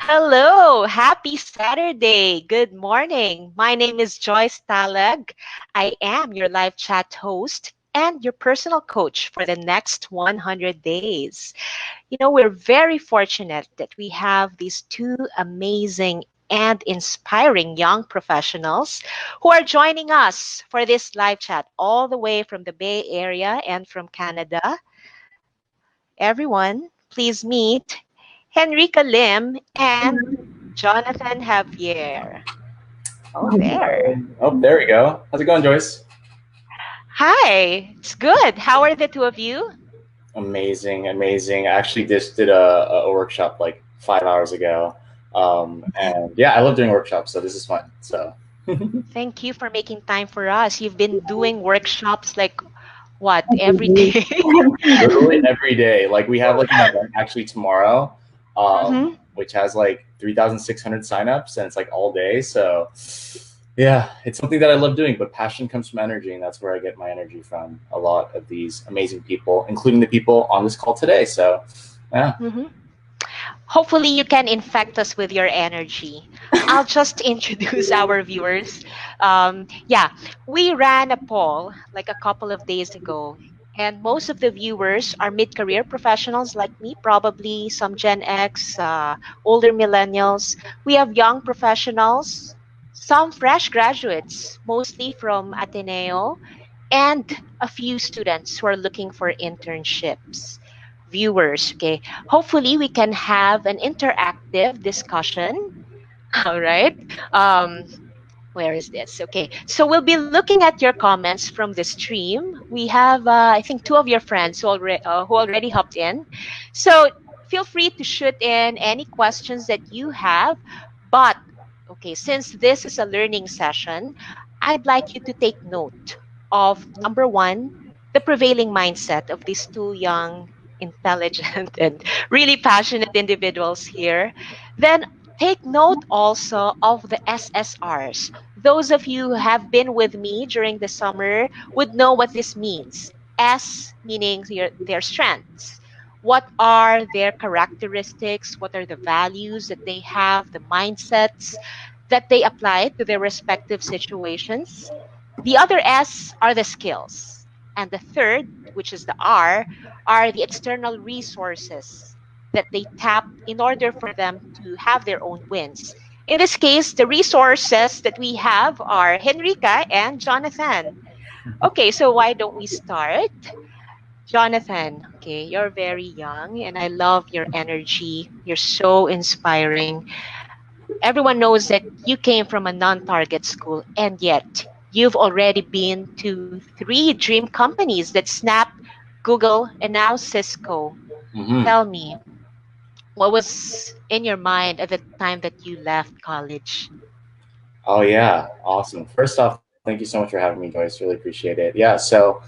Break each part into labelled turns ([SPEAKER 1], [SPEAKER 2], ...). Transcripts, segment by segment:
[SPEAKER 1] Hello, happy Saturday. Good morning. My name is Joyce Talag. I am your live chat host and your personal coach for the next 100 days. We're very fortunate that we have these two amazing and inspiring young professionals who are joining us for this live chat all the way from the Bay Area and from Canada. Everyone, please meet Henrika Lim and Jonathan Javier. Oh, there.
[SPEAKER 2] Oh, there we go. How's it going, Joyce?
[SPEAKER 1] Hi, it's good. How are the two of you?
[SPEAKER 2] Amazing, amazing. I actually just did a workshop like 5 hours ago. And yeah, I love doing workshops, so this is fun. So
[SPEAKER 1] Thank you for making time for us. You've been doing workshops like what, every day?
[SPEAKER 2] literally every day. Like we have like an event actually tomorrow,
[SPEAKER 1] hmm
[SPEAKER 2] which has like 3,600 signups and it's like all day. So yeah, it's something that I love doing, but passion comes from energy, and that's where I get my energy from. A lot of these amazing people, including the people on this call today. So yeah.
[SPEAKER 1] hmm Hopefully, you can infect us with your energy. I'll just introduce our viewers. Yeah, we ran a poll like a couple of days ago, and most of the viewers are mid career professionals like me, probably some Gen X, older millennials. We have young professionals, some fresh graduates, mostly from Ateneo, and a few students who are looking for internships. Viewers, okay. Hopefully, we can have an interactive discussion. All right. Um, where is this? Okay. So we'll be looking at your comments from the stream. We have, I think, two of your friends who already hopped in. So feel free to shoot in any questions that you have. But, okay, since this is a learning session, I'd like you to take note of number one, the prevailing mindset of these two young, intelligent, and really passionate individuals here. Then take note also of the SSRs. Those of you who have been with me during the summer would know what this means. S meaning their strengths. What are their characteristics? What are the values that they have, the mindsets that they apply to their respective situations? The other S are the skills. And the third, which is the R, are the external resources that they tap in order for them to have their own wins. In this case, the resources that we have are Henrika and Jonathan. Okay, so why don't we start? Jonathan, okay, you're very young and I love your energy. You're so inspiring. Everyone knows that you came from a non-target school, and yet you've already been to three dream companies that Snap, Google, and now Cisco.
[SPEAKER 2] Hmm.
[SPEAKER 1] Tell me, what was in your mind at the time that you left college?
[SPEAKER 2] Oh yeah, awesome. First off, thank you so much for having me, Joyce. Really appreciate it. Yeah, so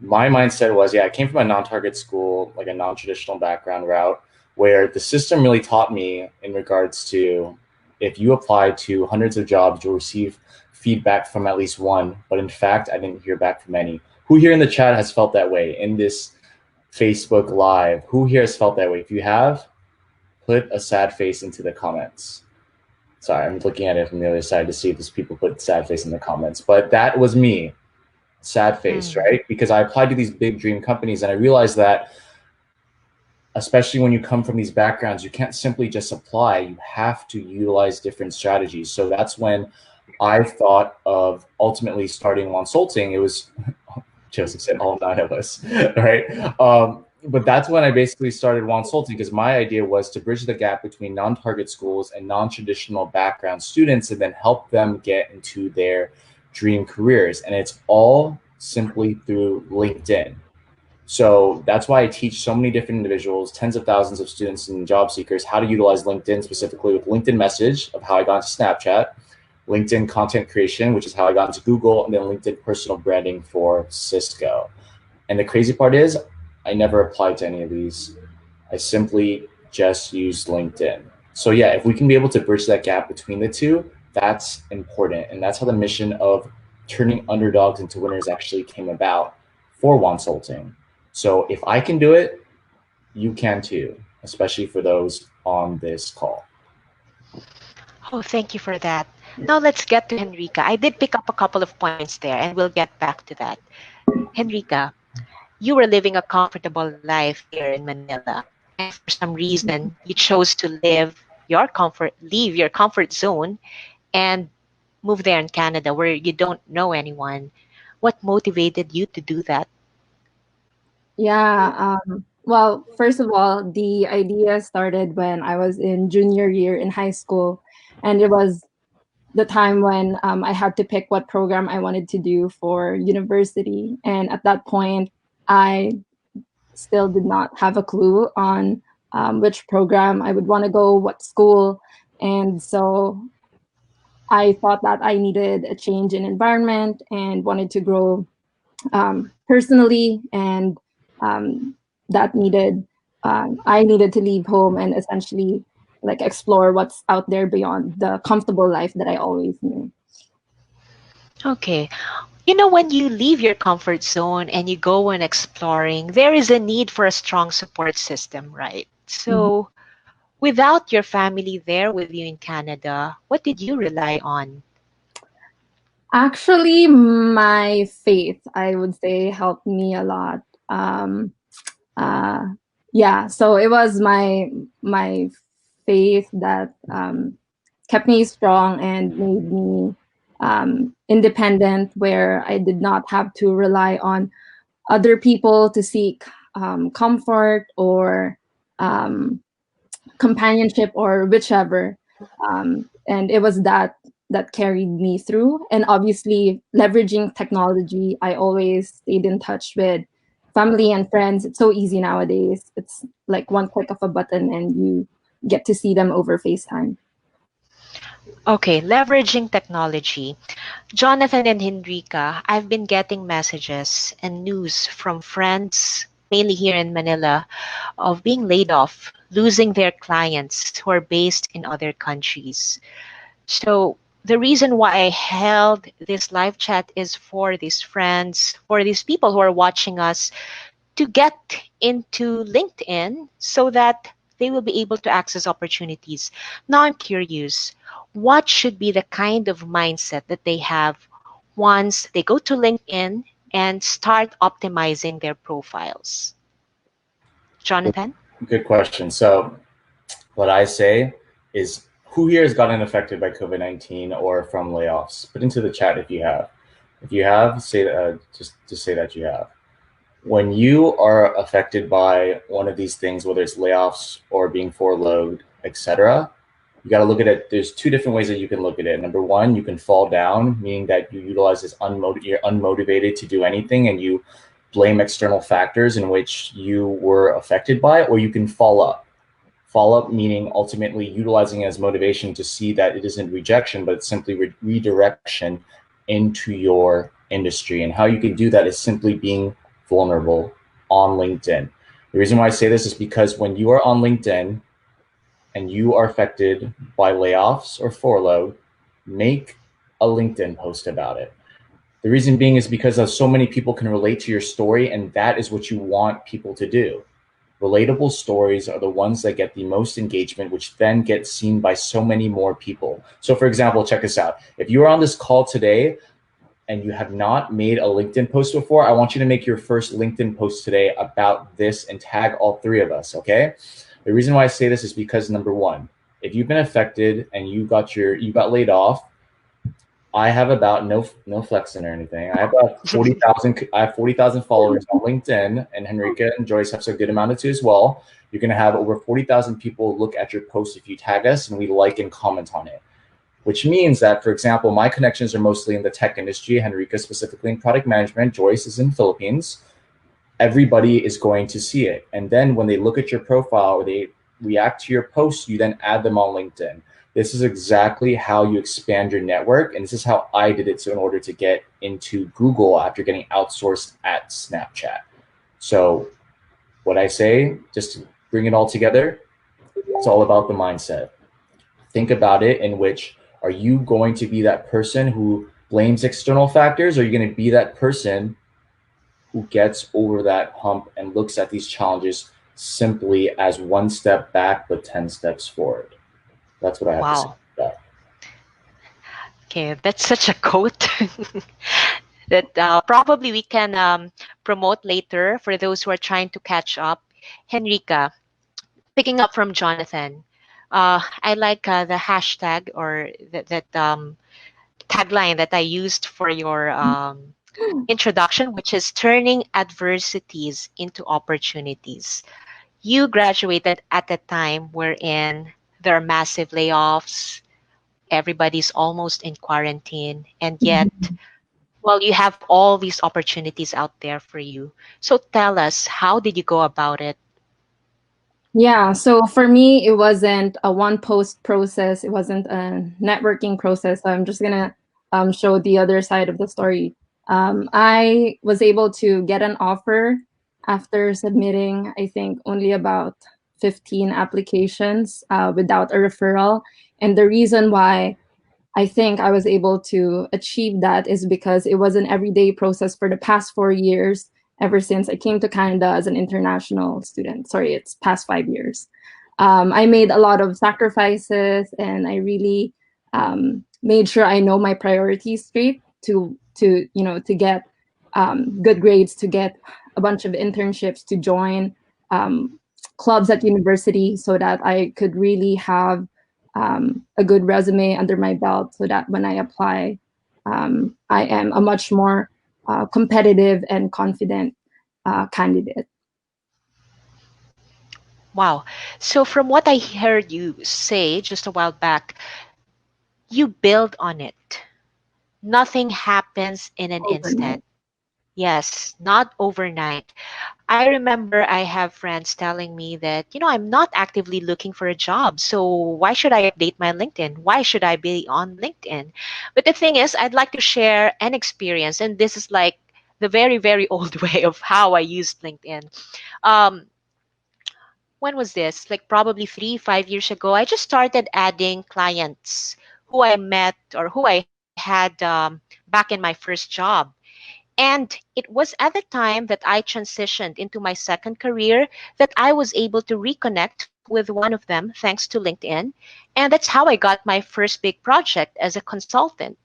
[SPEAKER 2] my mindset was, yeah, I came from a non-target school, like a non-traditional background route, where the system really taught me in regards to if you apply to hundreds of jobs, you'll receive feedback from at least one. But in fact, I didn't hear back from any. Who here in the chat has felt that way in this Facebook Live? Who here has felt that way? If you have, put a sad face into the comments. Sorry, I'm looking at it from the other side to see if there's people put sad face in the comments. But that was me, sad face,
[SPEAKER 1] Mm,
[SPEAKER 2] right? Because I applied to these big dream companies and I realized that, especially when you come from these backgrounds, you can't simply just apply. You have to utilize different strategies. So that's when I thought of ultimately starting Wonsulting. It was Joseph said all nine of us, right? But that's when I basically started Wonsulting because my idea was to bridge the gap between non-target schools and non-traditional background students and then help them get into their dream careers. And it's all simply through LinkedIn. So that's why I teach so many different individuals, tens of thousands of students and job seekers, how to utilize LinkedIn, specifically with LinkedIn Message of how I got into Snapchat, LinkedIn content creation, which is how I got into Google, and then LinkedIn personal branding for Cisco. And the crazy part is I never applied to any of these. I simply just used LinkedIn. So yeah, if we can be able to bridge that gap between the two, that's important. And that's how the mission of turning underdogs into winners actually came about for Wonsulting. So if I can do it, you can too, especially for those on this call.
[SPEAKER 1] Oh, thank you for that. Now let's get to Henrika. I did pick up a couple of points there, and we'll get back to that. Henrika, you were living a comfortable life here in Manila, and for some reason, you chose to leave your comfort zone, and move there in Canada where you don't know anyone. What motivated you to do that?
[SPEAKER 3] Yeah. Well, first of all, the idea started when I was in junior year in high school, and it was the time when I had to pick what program I wanted to do for university. And at that point, I still did not have a clue on which program I would want to go, what school. And so I thought that I needed a change in environment and wanted to grow personally, and um, that needed I needed to leave home and essentially like explore what's out there beyond the comfortable life that I always knew.
[SPEAKER 1] Okay. You know, when you leave your comfort zone and you go on exploring, there is a need for a strong support system, right?
[SPEAKER 3] Mhm.
[SPEAKER 1] So, without your family there with you in Canada, what did you rely on?
[SPEAKER 3] Actually, my faith, I would say, helped me a lot. Um, uh, yeah, so it was my faith that kept me strong and made me independent, where I did not have to rely on other people to seek comfort or um, companionship or whichever. And it was that carried me through. And obviously, leveraging technology, I always stayed in touch with family and friends. It's so easy nowadays. It's like one click of a button and you get to see them over FaceTime.
[SPEAKER 1] Okay, leveraging technology. Jonathan and Henrika, I've been getting messages and news from friends, mainly here in Manila, of being laid off, losing their clients who are based in other countries. So, the reason why I held this live chat is for these friends, for these people who are watching us, to get into LinkedIn so that they will be able to access opportunities. Now I'm curious, what should be the kind of mindset that they have once they go to LinkedIn and start optimizing their profiles?
[SPEAKER 2] Good,
[SPEAKER 1] Jonathan?
[SPEAKER 2] good question. So, what I say is, who here has gotten affected by COVID-19 or from layoffs? Put into the chat if you have. If you have, say just say that you have. When you are affected by one of these things, whether it's layoffs or being furloughed, etc., you got to look at it. There's two different ways that you can look at it. Number one, you can fall down, meaning that you utilize this you're unmotivated to do anything, and you blame external factors in which you were affected by, or you can fall up. Fall up meaning ultimately utilizing it as motivation to see that it isn't rejection, but it's simply redirection into your industry. And how you can do that is simply being vulnerable on LinkedIn. The reason why I say this is because when you are on LinkedIn and you are affected by layoffs or furlough, make a LinkedIn post about it. The reason being is because so many people can relate to your story, and that is what you want people to do. Relatable stories are the ones that get the most engagement, which then get seen by so many more people. So, for example, check this out. If you are on this call today and you have not made a LinkedIn post before, I want you to make your first LinkedIn post today about this and tag all three of us, okay? The reason why I say this is because number one, if you've been affected and you got laid off, I have about no flexing or anything. I have about 40,000. I have 40,000 followers on LinkedIn, and Henrika and Joyce have a good amount of too as well. You're gonna have over 40,000 people look at your post if you tag us, and we like and comment on it. Which means that, for example, my connections are mostly in the tech industry. Henrika specifically in product management. Joyce is in Philippines. Everybody is going to see it, and then when they look at your profile or they react to your post, you then add them on LinkedIn. This is exactly how you expand your network, and this is how I did it so in order to get into Google after getting outsourced at Snapchat. So what I say, just to bring it all together, it's all about the mindset. Think about it in which, are you going to be that person who blames external factors, or are you going to be that person who gets over that hump and looks at these challenges simply as one step back but 10 steps forward? That's what I have to say
[SPEAKER 1] Wow.
[SPEAKER 2] about that.
[SPEAKER 1] Okay, that's such a quote that probably we can promote later for those who are trying to catch up. Henrika, picking up from Jonathan, I like the hashtag or that tagline that I used for your introduction, which is turning adversities into opportunities. You graduated at a time wherein there are massive layoffs, everybody's almost in quarantine, and yet, well, you have all these opportunities out there for you. So tell us, how did you go about it?
[SPEAKER 3] Yeah, so for me, it wasn't a one post process. It wasn't a networking process. So I'm just gonna show the other side of the story. I was able to get an offer after submitting, I think, only about 15 applications without a referral. And the reason why I think I was able to achieve that is because it was an everyday process for the past 4 years, ever since I came to Canada as an international student. Sorry, it's past 5 years. I made a lot of sacrifices, and I really made sure I know my priorities straight to get good grades, to get a bunch of internships, to join clubs at university, so that I could really have a good resume under my belt, so that when I apply, I am a much more competitive and confident candidate.
[SPEAKER 1] Wow. So, from what I heard you say just a while back, you build on it. Nothing happens in an
[SPEAKER 3] Overnight.
[SPEAKER 1] instant. Yes, not overnight. I remember I have friends telling me that, I'm not actively looking for a job. So why should I update my LinkedIn? Why should I be on LinkedIn? But the thing is, I'd like to share an experience. And this is like the very, very old way of how I used LinkedIn. Um, when was this? Like probably 3, 5 years ago. I just started adding clients who I met or who I had back in my first job. And it was at the time that I transitioned into my second career that I was able to reconnect with one of them thanks to LinkedIn. And that's how I got my first big project as a consultant.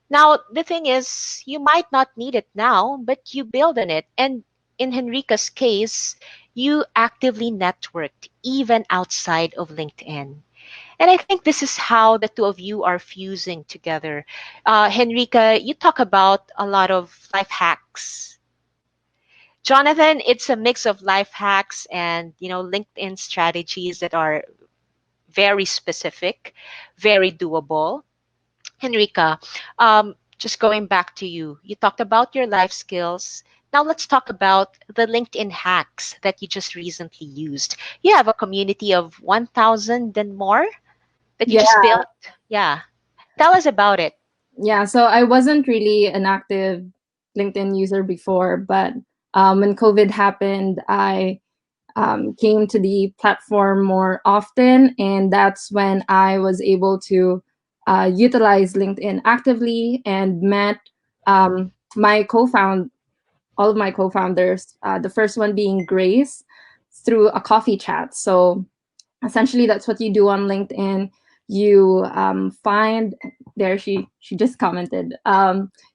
[SPEAKER 1] Now, the thing is, you might not need it now, but you build on it. And in Henrika's case, you actively networked even outside of LinkedIn. And I think this is how the two of you are fusing together. Henrika, you talk about a lot of life hacks. Jonathan, it's a mix of life hacks and LinkedIn strategies that are very specific, very doable. Henrika, just going back to you, you talked about your life skills. Now let's talk about the LinkedIn hacks that you just recently used. You have a community of 1,000 and more that you
[SPEAKER 3] Yeah,
[SPEAKER 1] just built. Yeah. Tell us about it.
[SPEAKER 3] yeah. So I wasn't really an active LinkedIn user before, but when COVID happened, I came to the platform more often, and that's when I was able to utilize LinkedIn actively and met my co-found all of my co-founders. The first one being Grace, through a coffee chat. So essentially, that's what you do on LinkedIn. You find there she just commented.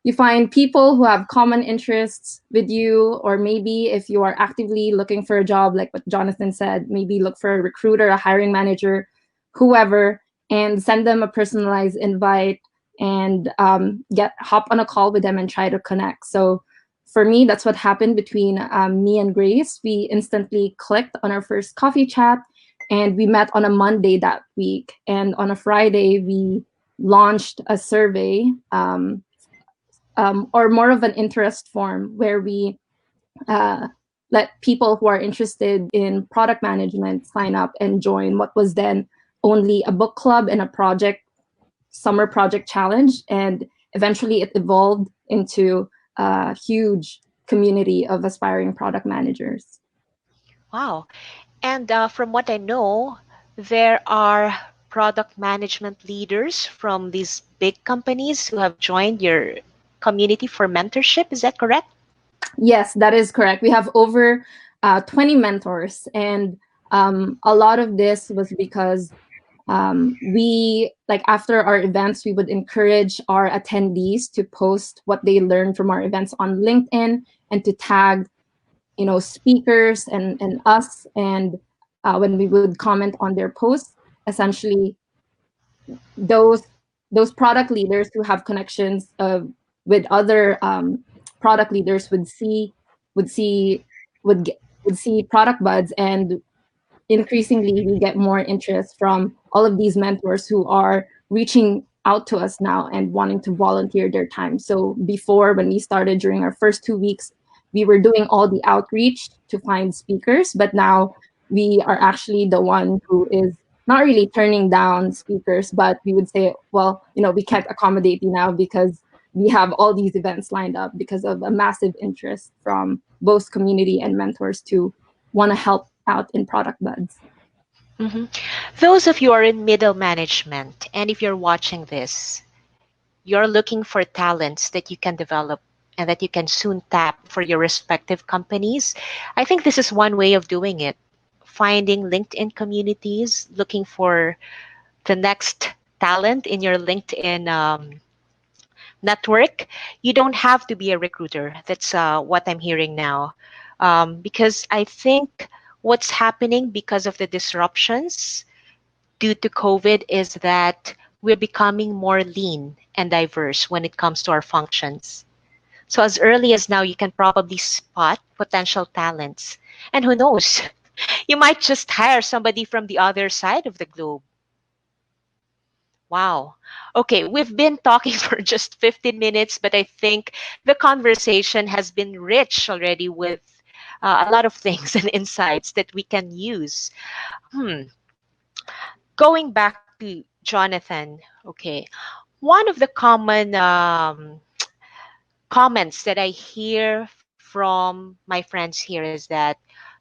[SPEAKER 3] You find people who have common interests with you, or maybe if you are actively looking for a job, like what Jonathan said, maybe look for a recruiter, a hiring manager, whoever, and send them a personalized invite, and get hop on a call with them and try to connect. So for me, that's what happened between me and Grace. We instantly clicked on our first coffee chat, and we met on a Monday that week. And on a Friday, we launched a survey, or more of an interest form, where we uh, let people who are interested in product management sign up and join what was then only a book club and a summer project challenge. And eventually it evolved into a huge community of aspiring product managers.
[SPEAKER 1] Wow. And from what I know, there are product management leaders from these big companies who have joined your community for mentorship. Is that correct?
[SPEAKER 3] Yes, that is correct. We have over 20 mentors, and a lot of this was because We, like, after our events, we would encourage our attendees to post what they learned from our events on LinkedIn, and to tag, speakers and us. And when we would comment on their posts, essentially those those product leaders who have connections with other product leaders would see would see product buds. And increasingly we get more interest from all of these mentors who are reaching out to us now and wanting to volunteer their time. So before, when we started, during our first 2 weeks, we were doing all the outreach to find speakers, but now we are actually the one who is not really turning down speakers, but we would say, well, we can't accommodate you now because we have all these events lined up, because of a massive interest from both community and mentors to want to help out in product buds.
[SPEAKER 1] Hmm. Those of you are in middle management, and if you're watching this, you're looking for talents that you can develop and that you can soon tap for your respective companies. I think this is one way of doing it. Finding LinkedIn communities, looking for the next talent in your LinkedIn network. You don't have to be a recruiter. That's what I'm hearing now. Because I think what's happening because of the disruptions due to COVID is that we're becoming more lean and diverse when it comes to our functions. So as early as now, you can probably spot potential talents. And who knows, you might just hire somebody from the other side of the globe. Wow. Okay, we've been talking for just 15 minutes, but I think the conversation has been rich already with a lot of things and insights that we can use. Hmm. Going back to Jonathan, okay, one of the common comments that I hear from my friends here is that,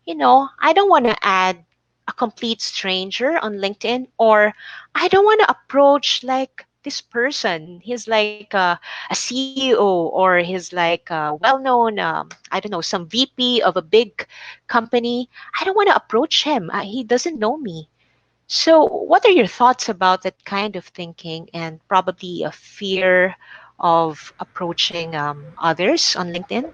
[SPEAKER 1] I don't want to add a complete stranger on LinkedIn, or I don't want to approach like this person. He's like a CEO, or he's like a well-known, I don't know, some VP of a big company. I don't want to approach him. He doesn't know me. So, what are your thoughts about that kind of thinking and probably a fear of approaching others on LinkedIn?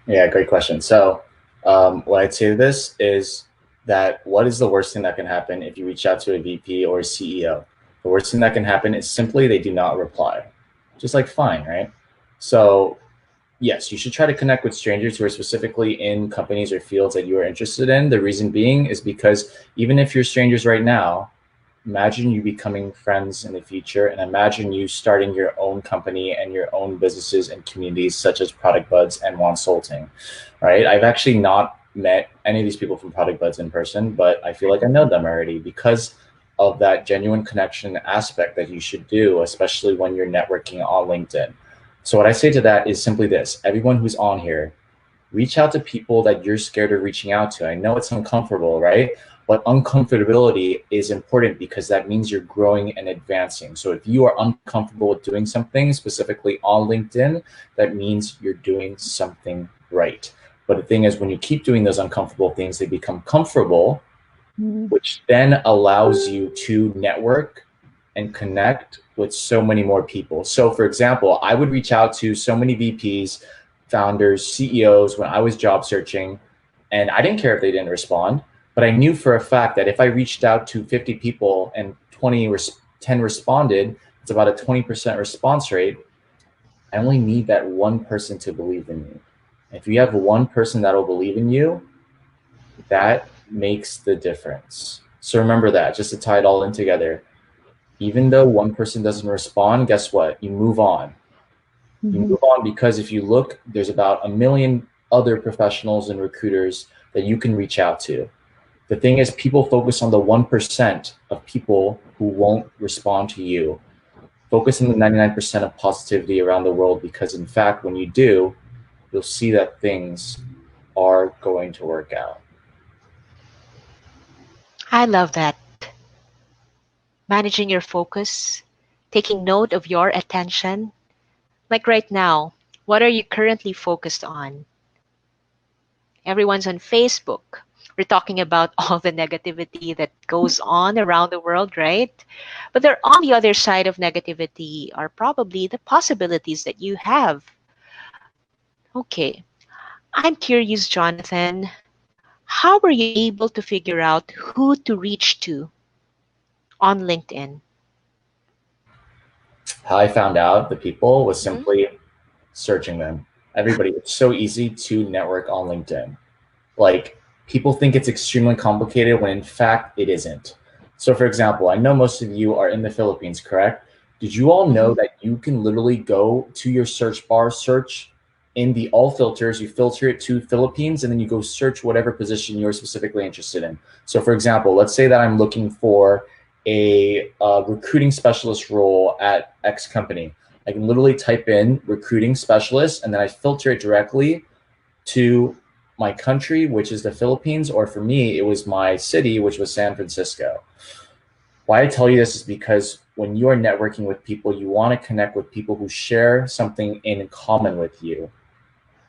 [SPEAKER 2] Yeah, great question. So, what I'd say to this is that what is the worst thing that can happen if you reach out to a VP or a CEO? The worst thing that can happen is simply they do not reply. Just like fine, right? So, yes, you should try to connect with strangers who are specifically in companies or fields that you are interested in. The reason being is because even if you're strangers right now, imagine you becoming friends in the future, and imagine you starting your own company and your own businesses and communities such as Product Buds and Wonsulting, right? I've actually not met any of these people from Product Buds in person, but I feel like I know them already because of that genuine connection aspect that you should do, especially when you're networking on LinkedIn. So what I say to that is simply this: everyone who's on here, reach out to people that you're scared of reaching out to. I know it's uncomfortable, right? But uncomfortability is important because that means you're growing and advancing. So if you are uncomfortable with doing something specifically on LinkedIn, that means you're doing something right. But the thing is, when you keep doing those uncomfortable things, they become comfortable, which then allows you to network and connect with so many more people. So for example, I would reach out to so many VPs, founders, CEOs when I was job searching, and I didn't care if they didn't respond, but I knew for a fact that if I reached out to 50 people and 10 responded, it's about a 20% response rate. I only need that one person to believe in me. If you have one person that will believe in you, that makes the difference. So remember that, just to tie it all in together. Even though one person doesn't respond, guess what? You move on. You move on because if you look, there's about a million other professionals and recruiters that you can reach out to. The thing is, people focus on the 1% of people who won't respond to you. Focus on the 99% of positivity around the world, because in fact, when you do, you'll see that things are going to work out.
[SPEAKER 1] I love that. Managing your focus, taking note of your attention. Like right now, what are you currently focused on? Everyone's on Facebook. We're talking about all the negativity that goes on around the world, right? But there, on the other side of negativity are probably the possibilities that you have. Okay, I'm curious, Jonathan, how were you able to figure out who to reach to on LinkedIn?
[SPEAKER 2] How I found out the people was
[SPEAKER 1] Mhm.
[SPEAKER 2] simply searching them. Everybody, it's so easy to network on LinkedIn. Like, people think it's extremely complicated when in fact it isn't. So for example, I know most of you are in the Philippines, correct? Did you all know
[SPEAKER 1] Mhm.
[SPEAKER 2] that you can literally go to your search bar, search in the all filters, you filter it to Philippines, and then you go search whatever position you're specifically interested in. So for example, let's say that I'm looking for a recruiting specialist role at X company. I can literally type in recruiting specialist, and then I filter it directly to my country, which is the Philippines, or for me, it was my city, which was San Francisco. Why I tell you this is because when you are networking with people, you want to connect with people who share something in common with you,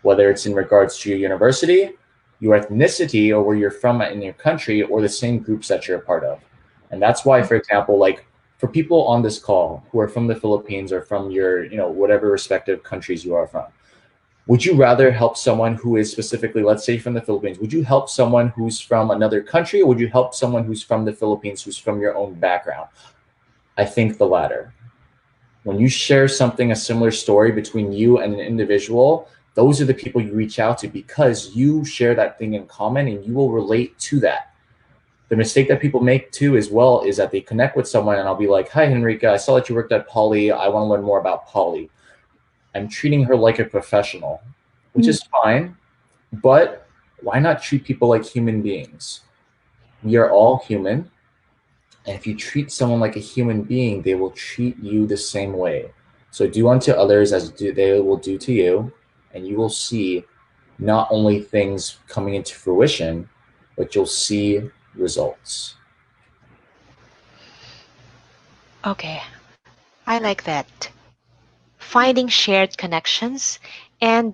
[SPEAKER 2] whether it's in regards to your university, your ethnicity, or where you're from in your country, or the same groups that you're a part of. And that's why, for example, like for people on this call who are from the Philippines or from your, whatever respective countries you are from, would you rather help someone who is specifically, let's say, from the Philippines? Would you help someone who's from another country, or would you help someone who's from the Philippines, who's from your own background? I think the latter. When you share something, a similar story between you and an individual, those are the people you reach out to because you share that thing in common and you will relate to that. The mistake that people make too as well is that they connect with someone and I'll be like, hi, Henrika, I saw that you worked at Poly. I want to learn more about Poly. I'm treating her like a professional, which is fine. But why not treat people like human beings? We are all human. And if you treat someone like a human being, they will treat you the same way. So do unto others as they will do to you. And you will see not only things coming into fruition, but you'll see results.
[SPEAKER 1] Okay, I like that. Finding shared connections. And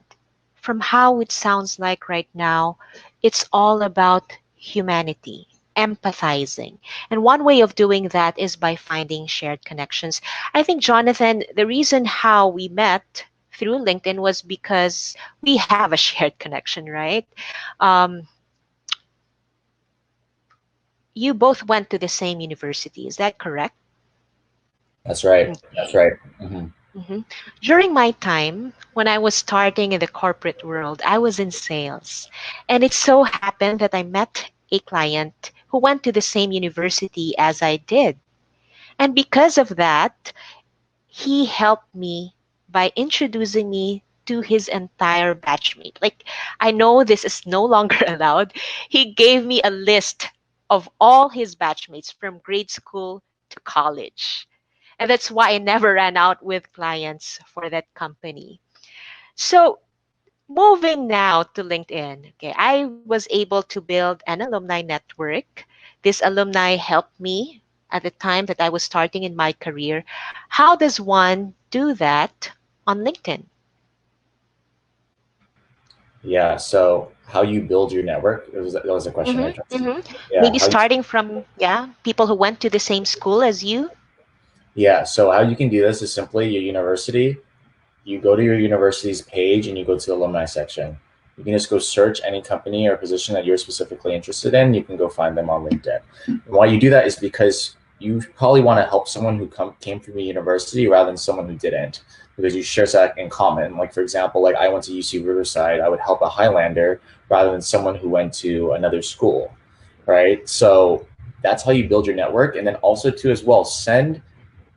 [SPEAKER 1] from how it sounds like right now, it's all about humanity, empathizing. And one way of doing that is by finding shared connections. I think, Jonathan, the reason how we met through LinkedIn was because we have a shared connection, right? Um, you both went to the same university. Is that correct?
[SPEAKER 2] That's right. That's
[SPEAKER 1] Okay.
[SPEAKER 2] right. Mm-hmm.
[SPEAKER 1] Mhm. During my time, when I was starting in the corporate world, I was in sales. And it so happened that I met a client who went to the same university as I did. And because of that, he helped me by introducing me to his entire batchmate. Like, I know this is no longer allowed. He gave me a list of all his batchmates from grade school to college. And that's why I never ran out with clients for that company. So, moving now to LinkedIn, okay, I was able to build an alumni network. This alumni helped me at the time that I was starting in my career. How does one do that on LinkedIn?
[SPEAKER 2] Yeah. So how you build your network? That was a question, right, Joyce?
[SPEAKER 1] Mm-hmm.
[SPEAKER 2] Yeah.
[SPEAKER 1] Maybe starting from, yeah, people who went to the same school as you.
[SPEAKER 2] Yeah. So how you can do this is simply your university. You go to your university's page and you go to the alumni section. You can just go search any company or position that you're specifically interested in. You can go find them on LinkedIn. And why you do that is because you probably want to help someone who came from a university rather than someone who didn't, because you share that in common. Like, for example, like I went to UC Riverside, I would help a Highlander rather than someone who went to another school, right? So that's how you build your network. And then also too as well, send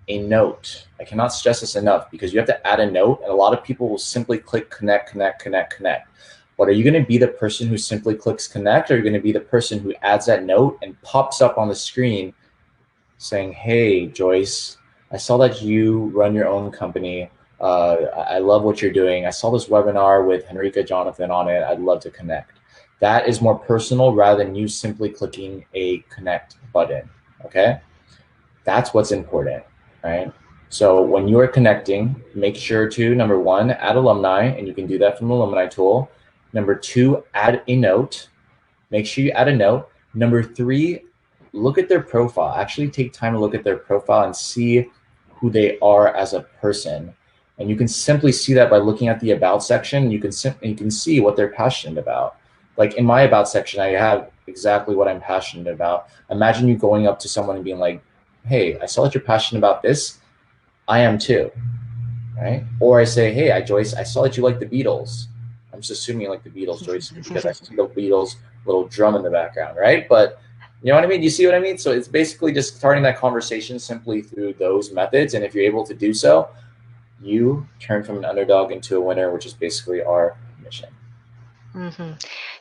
[SPEAKER 2] a note. I cannot stress this enough because you have to add a note, and a lot of people will simply click connect, connect, connect, connect. But are you going to be the person who simply clicks connect, or are you going to be the person who adds that note and pops up on the screen saying, hey, Joyce, I saw that you run your own company. I love what you're doing. I saw this webinar with Henrika Jonathan on it. I'd love to connect. That is more personal rather than you simply clicking a connect button. Okay. That's what's important, right? So when you're connecting, make sure to, number one, add alumni, and you can do that from the alumni tool. Number two, add a note. Make sure you add a note. Number 3, look at their profile. Actually take time to look at their profile and see who they are as a person. And you can simply see that by looking at the about section. You can see what they're passionate about. Like in my about section, I have exactly what I'm passionate about. Imagine you going up to someone and being like, hey, I saw that you're passionate about this. I am too, right? Or I say, hey, Joyce, I saw that you like the Beatles. I'm just assuming you like the Beatles, Joyce, because I see the Beatles little drum in the background, right? But you know what I mean? You see what I mean? So it's basically just starting that conversation simply through those methods. And if you're able to do so, you turn from an underdog into a winner, which is basically our mission.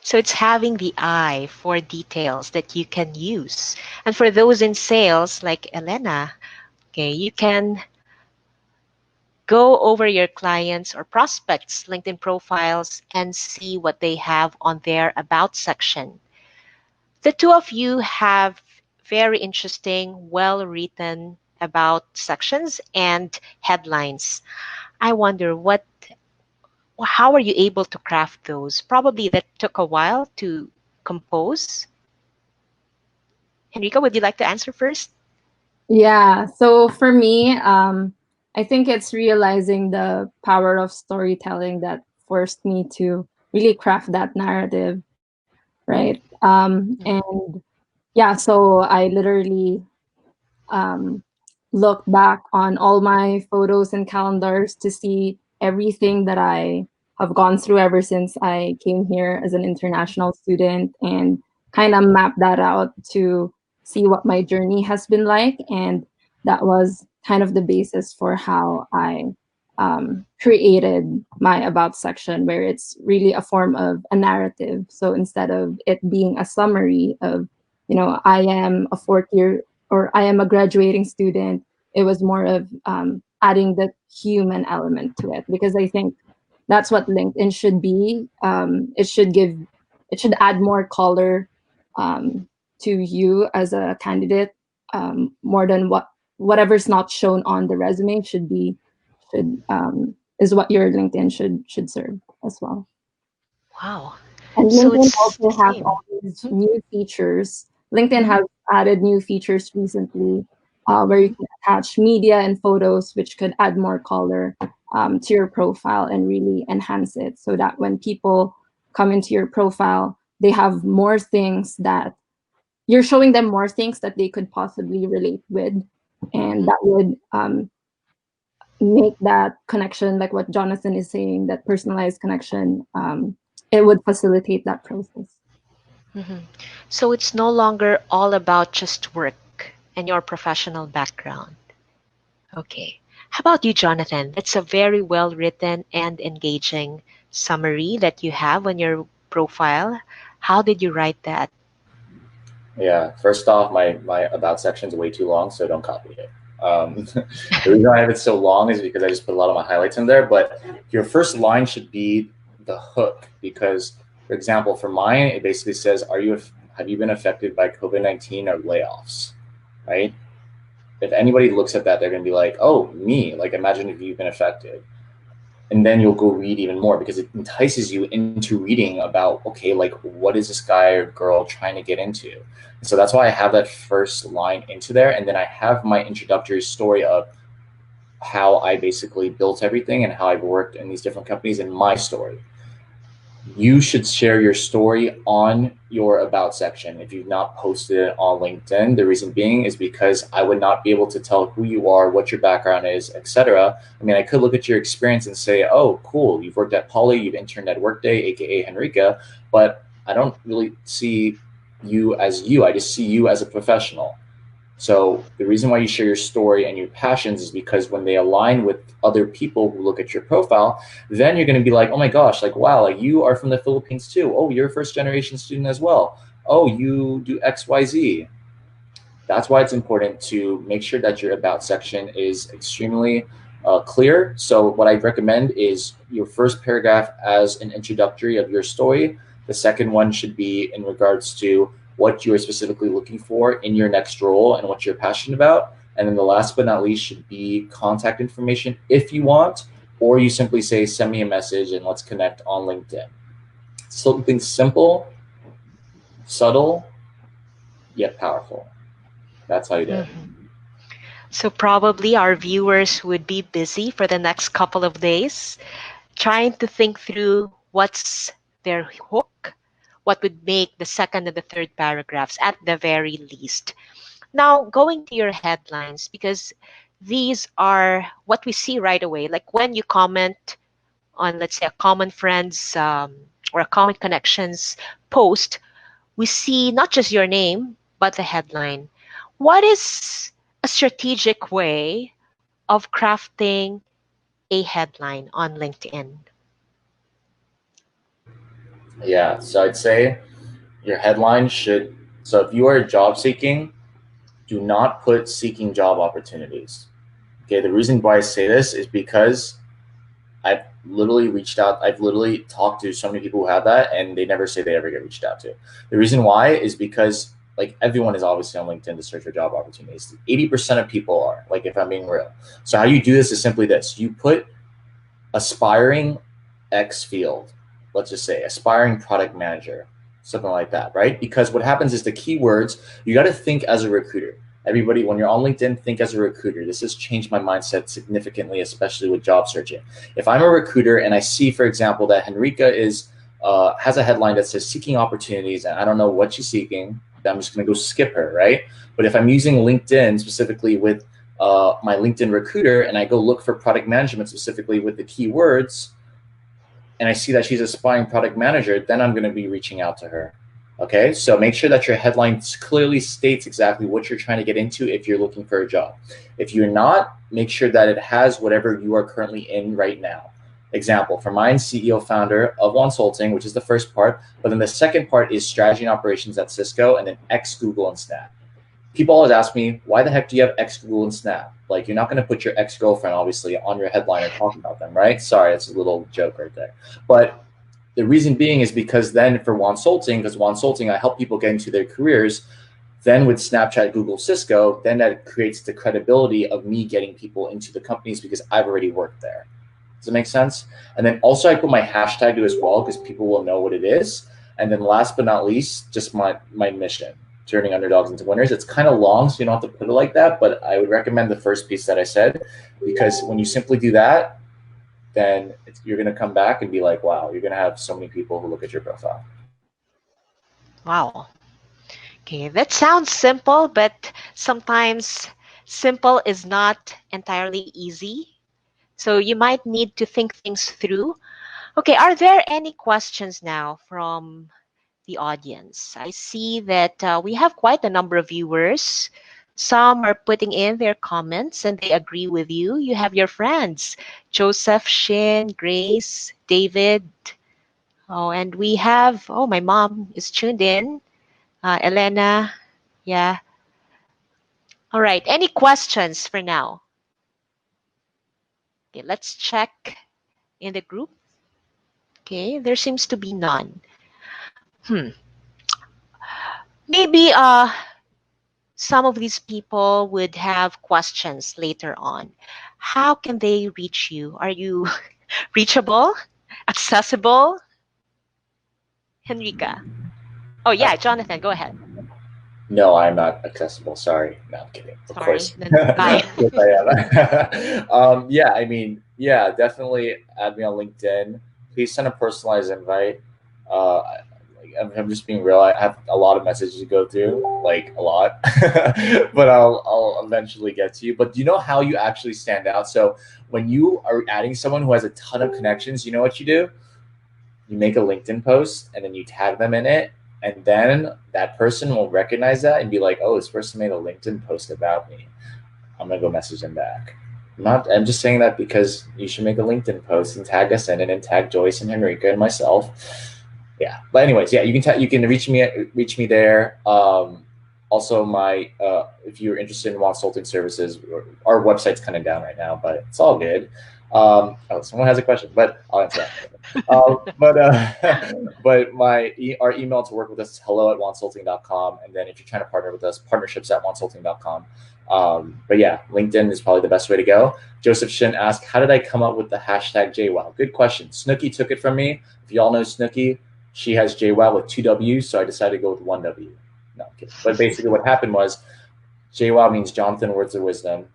[SPEAKER 1] So it's having the eye for details that you can use. And for those in sales like Elena, okay, you can go over your clients or prospects' LinkedIn profiles and see what they have on their About section. The two of you have very interesting, well written about sections and headlines. I wonder how are you able to craft those? Probably that took a while to compose. Henrika, would you like to answer first?
[SPEAKER 3] Yeah. So for me, I think it's realizing the power of storytelling that forced me to really craft that narrative, right? And yeah, so I literally um, look back on all my photos and calendars to see everything that I have gone through ever since I came here as an international student, and kind of map that out to see what my journey has been like. And that was kind of the basis for how I created my About section, where it's really a form of a narrative. So instead of it being a summary of, I am a fourth year or I am a graduating student, it was more of adding the human element to it, because I think that's what LinkedIn should be. It should add more color to you as a candidate, more than whatever's not shown on the resume should is what your LinkedIn should serve as well.
[SPEAKER 1] Wow.
[SPEAKER 3] And
[SPEAKER 1] So
[SPEAKER 3] LinkedIn
[SPEAKER 1] it's the
[SPEAKER 3] also has
[SPEAKER 1] same.
[SPEAKER 3] all these new features. LinkedIn has added new features recently, where you can attach media and photos, which could add more color to your profile and really enhance it, so that when people come into your profile, they have more things that you're showing them, more things that they could possibly relate with. And that would make that connection, like what Jonathan is saying, that personalized connection, it would facilitate that process.
[SPEAKER 1] So it's no longer all about just work and your professional background. Okay. How about you, Jonathan? That's a very well written and engaging summary that you have on your profile. How did you write that?
[SPEAKER 2] Yeah, first off, my about section is way too long, so don't copy it. The reason I have it so long is because I just put a lot of my highlights in there. But your first line should be the hook, because, for example, for mine, it basically says, have you been affected by COVID-19 or layoffs, right? If anybody looks at that, they're going to be like, oh, me. Like, imagine if you've been affected. And then you'll go read even more, because it entices you into reading about, okay, like, what is this guy or girl trying to get into? And so that's why I have that first line into there. And then I have my introductory story of how I basically built everything and how I've worked in these different companies and my story. You should share your story on your about section if you've not posted it on LinkedIn. The reason being is because I would not be able to tell who you are, what your background is, etc. I mean, I could look at your experience and say, oh, cool, you've worked at Poly, you've interned at Workday, aka Henrika, but I don't really see you as you. I just see you as a professional. So the reason why you share your story and your passions is because when they align with other people who look at your profile, then you're going to be like, oh my gosh, like, wow, like, you are from the Philippines too. Oh, you're a first generation student as well. Oh, you do XYZ. That's why it's important to make sure that your about section is extremely clear. So what I recommend is your first paragraph as an introductory of your story. The second one should be in regards to what you're specifically looking for in your next role and what you're passionate about. And then the last but not least should be contact information if you want, or you simply say, send me a message and let's connect on LinkedIn. Something simple, Subtle yet powerful. That's how you do it.
[SPEAKER 1] Mhm. So probably our viewers would be busy for the next couple of days trying to think through what's their hook, what would make the second and the third paragraphs at the very least. Now, going to your headlines, because these are what we see right away. Like when you comment on, let's say, a common friend's or a common connections post, we see not just your name, but the headline. What is a strategic way of crafting a headline on LinkedIn?
[SPEAKER 2] Yeah, so I'd say your headline should, so if you are job seeking, do not put seeking job opportunities. Okay, the reason why I say this is because I've literally reached out, I've literally talked to so many people who have that and they never say they ever get reached out to. The reason why is because like everyone is obviously on LinkedIn to search for job opportunities. 80% of people are, like if I'm being real. So how you do this is simply this. You put aspiring X field, let's just say aspiring product manager, something like that, right? Because what happens is the keywords, you got to think as a recruiter. Everybody, when you're on LinkedIn, think as a recruiter. This has changed my mindset significantly, especially with job searching. If I'm a recruiter and I see, for example, that Henrika is has a headline that says seeking opportunities, and I don't know what she's seeking, then I'm just going to go skip her, right? But if I'm using LinkedIn specifically with my LinkedIn recruiter and I go look for product management specifically with the keywords, and I see that she's aspiring product manager, then I'm going to be reaching out to her. Okay, so make sure that your headline clearly states exactly what you're trying to get into if you're looking for a job. If you're not, make sure that it has whatever you are currently in right now. Example, for mine, CEO founder of Wonsulting, which is the first part, but then the second part is strategy and operations at Cisco, and then X, Google, and Snap. People always ask me, why the heck do you have X, Google, and Snap? Like, you're not going to put your ex-girlfriend, obviously, on your headline or talk about them, right? Sorry, that's a little joke right there. But the reason being is because then for Wonsulting, because Wonsulting, I help people get into their careers, then with Snapchat, Google, Cisco, then that creates the credibility of me getting people into the companies because I've already worked there. Does it make sense? And then also I put my hashtag to as well because people will know what it is. And then last but not least, just my mission, turning underdogs into winners. It's kind of long, so you don't have to put it like that, but I would recommend the first piece that I said, because when you simply do that, then you're going to come back and be like, wow, you're going to have so many people who look at your profile.
[SPEAKER 1] Wow. Okay, that sounds simple, but sometimes simple is not entirely easy. So you might need to think things through. Okay, are there any questions now from the audience? I see that we have quite a number of viewers. Some are putting in their comments and they agree with you. You have your friends, Joseph, Shin, Grace, David. Oh, and we have, oh, my mom is tuned in. Elena, yeah. All right, any questions for now? Okay, let's check in the group. Okay, there seems to be none. Maybe some of these people would have questions later on. How can they reach you? Are you reachable? Accessible? Henrika. Oh yeah, Jonathan, go ahead.
[SPEAKER 2] No, I'm not accessible. Sorry. No, I'm kidding. Of
[SPEAKER 1] Sorry.
[SPEAKER 2] course.
[SPEAKER 1] Then bye.
[SPEAKER 2] Yes, I am. Yeah, I mean, yeah, definitely add me on LinkedIn. Please send a personalized invite. I'm just being real. I have a lot of messages to go through, like a lot, but I'll eventually get to you. But do you know how you actually stand out? So when you are adding someone who has a ton of connections, you know what you do? You make a LinkedIn post and then you tag them in it. And then that person will recognize that and be like, oh, this person made a LinkedIn post about me. I'm going to go message them back. I'm just saying that because you should make a LinkedIn post and tag us in it and tag Joyce and Henrika and myself. Yeah. But anyways, yeah, you can reach me there. Also, if you're interested in Wonsulting services, our website's kind of down right now, but it's all good. Oh, someone has a question, but I'll answer that. But our email to work with us is hello@wonsulting.com, and then if you're trying to partner with us, partnerships@wonsulting.com. But yeah, LinkedIn is probably the best way to go. Joseph Shin asked, how did I come up with the hashtag JWoww? Good question. Snooki took it from me. If y'all know Snooki, She has JWoww with 2 W's, so I decided to go with 1 W. No, I'm kidding. But basically what happened was JWoww means Jonathan Words of Wisdom,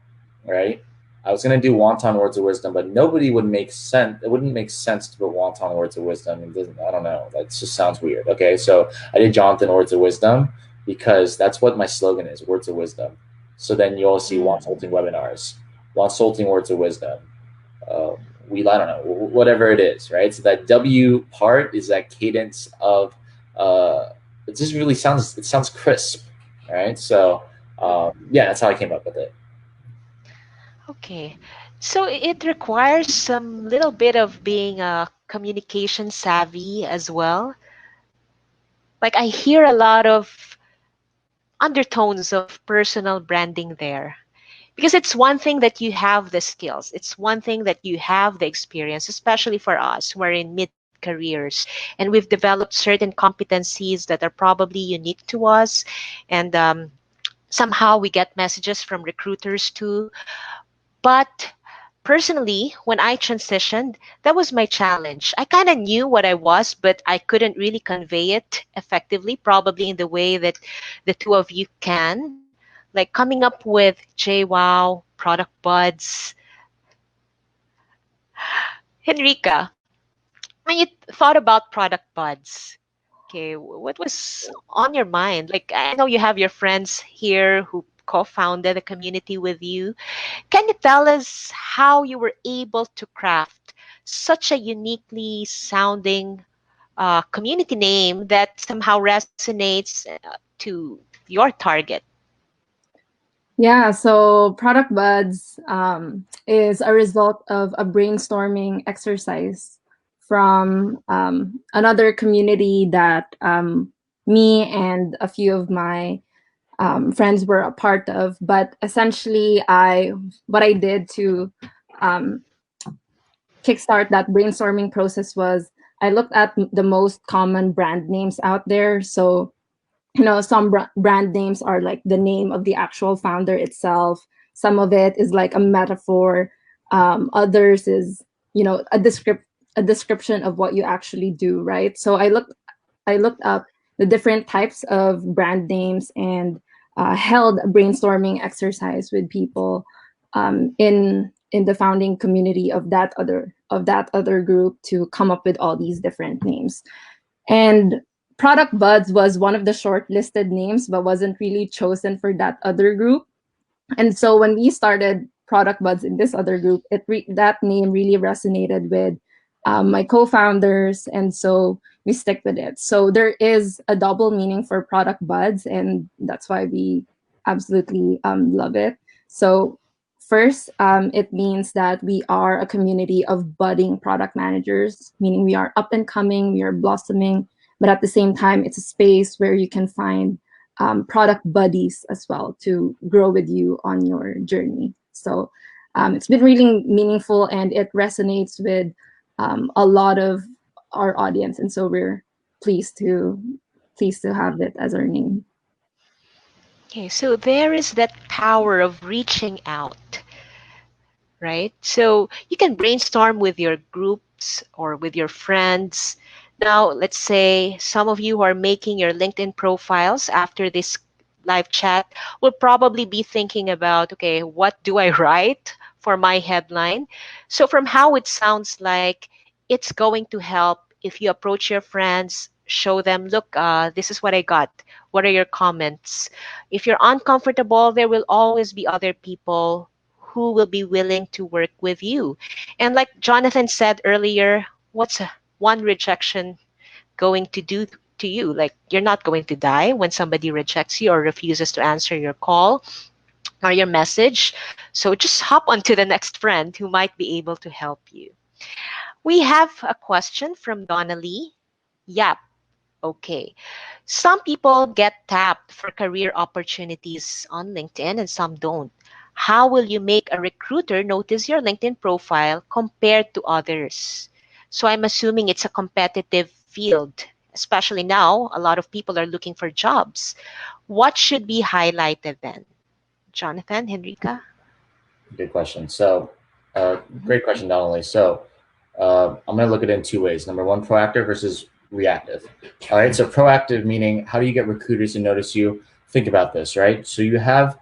[SPEAKER 2] right? I was going to do Wonton Words of Wisdom, but nobody would make sense. It wouldn't make sense to put Wonton Words of Wisdom. It doesn't, I don't know. That just sounds weird. Okay, so I did Jonathan Words of Wisdom because that's what my slogan is, Words of Wisdom. So then you'll see Wonsulting webinars, Wonsulting Words of Wisdom. I don't know, whatever it is, right? So that W part is that cadence of, it just really sounds, it sounds crisp, right? So yeah, that's how I came up with it.
[SPEAKER 1] Okay. So it requires some little bit of being a communication savvy as well. Like I hear a lot of undertones of personal branding there. Because it's one thing that you have the skills, it's one thing that you have the experience, especially for us who are in mid careers and we've developed certain competencies that are probably unique to us. And somehow we get messages from recruiters too. But personally, when I transitioned, that was my challenge. I kind of knew what I was, but I couldn't really convey it effectively, probably in the way that the two of you can. Like coming up with JWoww, product buds. Henrika, when you thought about product buds, okay, what was on your mind? Like, I know you have your friends here who co-founded a community with you. Can you tell us how you were able to craft such a uniquely sounding community name that somehow resonates to your target?
[SPEAKER 3] Yeah, so Product Buds is a result of a brainstorming exercise from another community that me and a few of my friends were a part of. But essentially, what I did to um, kickstart that brainstorming process was I looked at the most common brand names out there. So some brand names are like the name of the actual founder itself. Some of it is like a metaphor. Others is a description of what you actually do, right? So I looked up the different types of brand names and held a brainstorming exercise with people in the founding community of that other group to come up with all these different names. And Product Buds was one of the shortlisted names, but wasn't really chosen for that other group. And so when we started Product Buds in this other group, that name really resonated with my co-founders, and so we stick with it. So there is a double meaning for Product Buds, and that's why we absolutely love it. So first, it means that we are a community of budding product managers, meaning we are up and coming, we are blossoming, but at the same time, it's a space where you can find product buddies as well to grow with you on your journey. So it's been really meaningful, and it resonates with a lot of our audience, and so we're pleased to have it as our name.
[SPEAKER 1] Okay, so there is that power of reaching out, right? So you can brainstorm with your groups or with your friends. Now, let's say some of you who are making your LinkedIn profiles after this live chat will probably be thinking about, okay, what do I write for my headline? So, from how it sounds like, it's going to help if you approach your friends, show them, look, this is what I got. What are your comments? If you're uncomfortable, there will always be other people who will be willing to work with you. And like Jonathan said earlier, what's one rejection going to do to you? Like, you're not going to die when somebody rejects you or refuses to answer your call or your message. So just hop onto the next friend who might be able to help you. We have a question from Donna Lee. Yep. Okay. Some people get tapped for career opportunities on LinkedIn and some don't. How will you make a recruiter notice your LinkedIn profile compared to others? So I'm assuming it's a competitive field, especially now, a lot of people are looking for jobs. What should be highlighted then? Jonathan, Henrika?
[SPEAKER 2] Good question. So, great question, not only. So, I'm going to look at it in two ways. Number one, proactive versus reactive. All right, so proactive meaning how do you get recruiters to notice you? Think about this, right? So you have,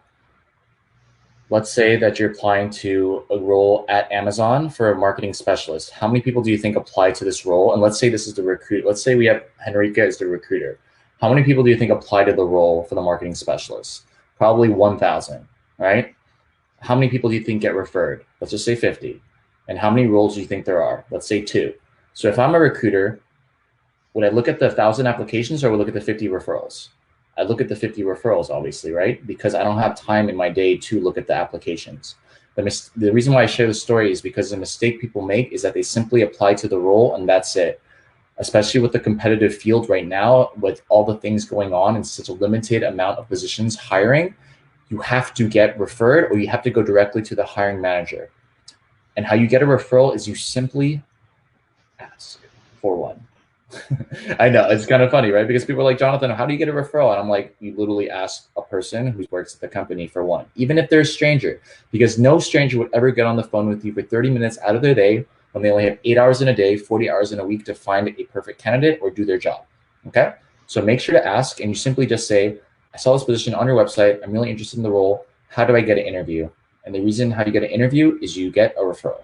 [SPEAKER 2] let's say that you're applying to a role at Amazon for a marketing specialist. How many people do you think apply to this role? And let's say this is the recruit. Let's say we have Henrika as the recruiter. How many people do you think apply to the role for the marketing specialist? Probably 1,000, right? How many people do you think get referred? Let's just say 50. And how many roles do you think there are? Let's say 2. So if I'm a recruiter, would I look at the 1,000 applications or would I look at the 50 referrals? I look at the 50 referrals, obviously, right? Because I don't have time in my day to look at the applications. The reason why I share this story is because the mistake people make is that they simply apply to the role and that's it. Especially with the competitive field right now, with all the things going on and such a limited amount of positions hiring, you have to get referred or you have to go directly to the hiring manager. And how you get a referral is you simply ask for one. I know, it's kind of funny, right? Because people are like, Jonathan, how do you get a referral? And I'm like, you literally ask a person who works at the company for one, even if they're a stranger, because no stranger would ever get on the phone with you for 30 minutes out of their day when they only have 8 hours in a day, 40 hours in a week to find a perfect candidate or do their job. Okay. So make sure to ask, and you simply just say, I saw this position on your website. I'm really interested in the role. How do I get an interview? And the reason how you get an interview is you get a referral.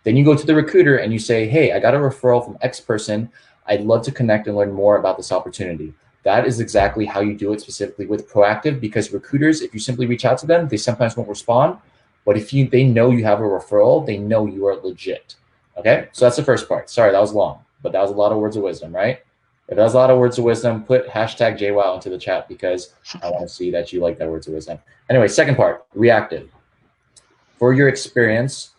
[SPEAKER 2] Then you go to the recruiter and you say, hey, I got a referral from X person. I'd love to connect and learn more about this opportunity. That is exactly how you do it specifically with proactive, because recruiters, if you simply reach out to them, they sometimes won't respond. But if they know you have a referral, they know you are legit. Okay, so that's the first part. Sorry, that was long, but that was a lot of words of wisdom, right? If that was a lot of words of wisdom, put hashtag JWoww into the chat because I want to see that you like that words of wisdom. Anyway, second part, reactive. For your experience,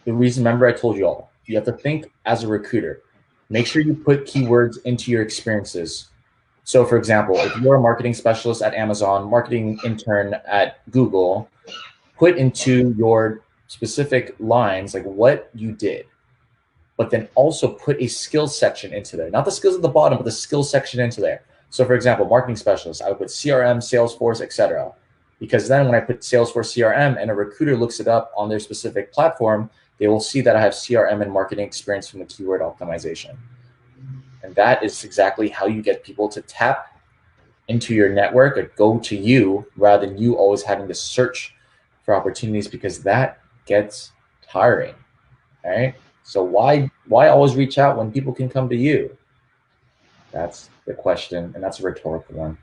[SPEAKER 2] the reason, remember I told you all, you have to think as a recruiter. Make sure you put keywords into your experiences. So for example, if you're a marketing specialist at Amazon, marketing intern at Google, put into your specific lines like what you did, but then also put a skills section into there. Not the skills at the bottom, but the skills section into there. So for example, marketing specialist, I would put CRM, Salesforce, etc. Because then when I put Salesforce CRM and a recruiter looks it up on their specific platform, they will see that I have CRM and marketing experience from the keyword optimization. And that is exactly how you get people to tap into your network or go to you rather than you always having to search for opportunities, because that gets tiring, all right? So why always reach out when people can come to you? That's the question, and that's a rhetorical one.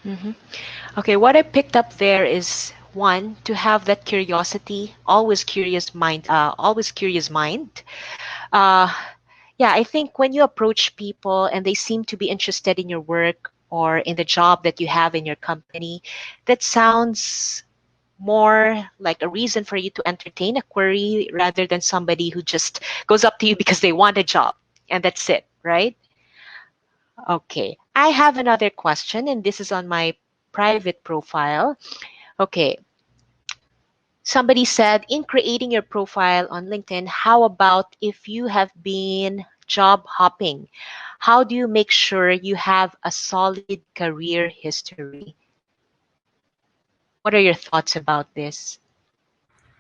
[SPEAKER 1] Mm-hmm. Okay, what I picked up there is one, to have that curiosity, always curious mind. Yeah, I think when you approach people and they seem to be interested in your work or in the job that you have in your company, that sounds more like a reason for you to entertain a query rather than somebody who just goes up to you because they want a job and that's it, right? Okay, I have another question, and this is on my private profile. Okay, somebody said, in creating your profile on LinkedIn, how about if you have been job hopping? How do you make sure you have a solid career history? What are your thoughts about this?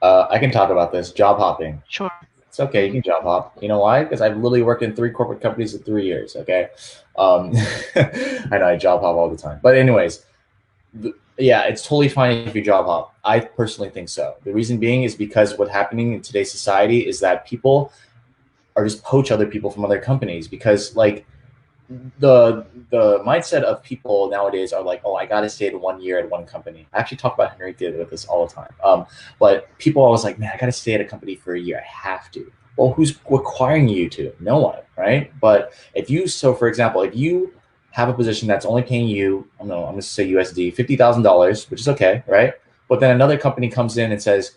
[SPEAKER 2] I can talk about this, job hopping.
[SPEAKER 1] Sure.
[SPEAKER 2] It's okay, you can job hop. You know why? Because I've literally worked in 3 corporate companies in 3 years, okay? I know I job hop all the time. But anyways, yeah, it's totally fine if you job hop. I personally think so. The reason being is because what's happening in today's society is that people are just poach other people from other companies, because like the mindset of people nowadays are like, oh, I gotta stay at 1 year at one company. I actually talk about Henrika with this all the time. But people are always like, man, I gotta stay at a company for a year. I have to. Well, who's requiring you to? No one, right? But if you, so for example, if you have a position that's only paying you, I don't know, I'm gonna say USD $50,000, which is okay, right? But then another company comes in and says,